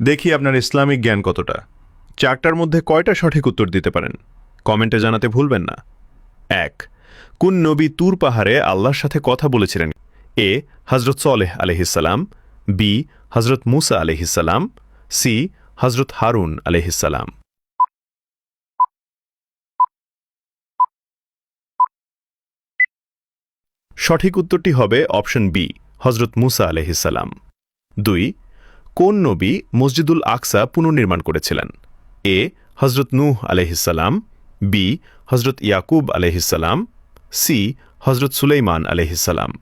দেখি আপনার ইসলামিক জ্ঞান কতটা। চারটার মধ্যে কয়টা সঠিক উত্তর দিতে পারেন কমেন্টে জানাতে ভুলবেন না। ১. কোন নবী তুর পাহাড়ে আল্লাহর সাথে কথা বলেছিলেন? এ. হজরত সলেহ আলহিসাল্লাম, বি. হজরত মুসা আলহিসাল্লাম, সি. হজরত হারুন আলহিসাল্লাম। সঠিক উত্তরটি হবে অপশন বি, হজরত মুসা আলহিসাল্লাম। ২. কোন নবী মসজিদুল আকসা পুনর্নির্মাণ করেছিলেন? এ. হজরত নূহ আলহিসাল্লাম, বি. হজরত ইয়াকুব আলহিসাল্লাম, সি. হজরত সুলাইমান আলহিসাল্লাম।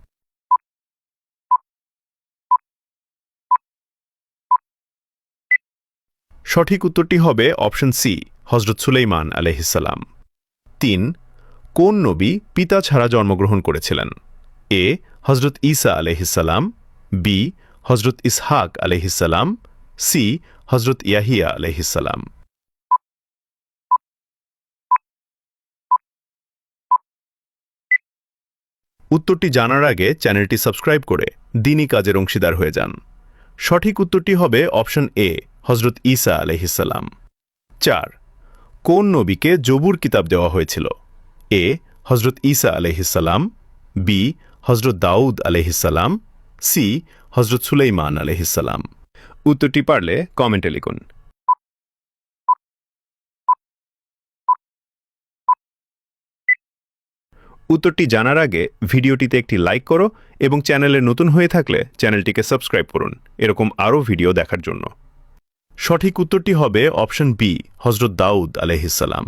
সঠিক উত্তরটি হবে অপশন সি, হজরত সুলাইমান আলহিসাল্লাম। ৩. কোন নবী পিতা ছাড়া জন্মগ্রহণ করেছিলেন? এ. হজরত ঈসা আলহিসাল্লাম, বি. হজরত ইসহাক আলহিসাল্লাম, সি. হজরত ইয়াহিয়া আলহিসাল্লাম। উত্তরটি জানার আগে চ্যানেলটি সাবস্ক্রাইব করে দ্বীনি কাজের অংশীদার হয়ে যান। সঠিক উত্তরটি হবে অপশন এ, হজরত ঈসা আলহিসাল্লাম। ৪. কোন নবীকে জবুর কিতাব দেওয়া হয়েছিল? এ. হজরত ঈসা আলহিসাল্লাম, বি. হজরত দাউদ আলহিসাল্লাম, সি. হজরত সুলাইমান আলহিসাল্লাম। উত্তরটি পারলে কমেন্টে লিখুন। উত্তরটি জানার আগে ভিডিওটিতে একটি লাইক করো এবং চ্যানেলে নতুন হয়ে থাকলে চ্যানেলটিকে সাবস্ক্রাইব করুন এরকম আরও ভিডিও দেখার জন্য। সঠিক উত্তরটি হবে অপশন বি, হজরত দাউদ আলহিসাল্লাম।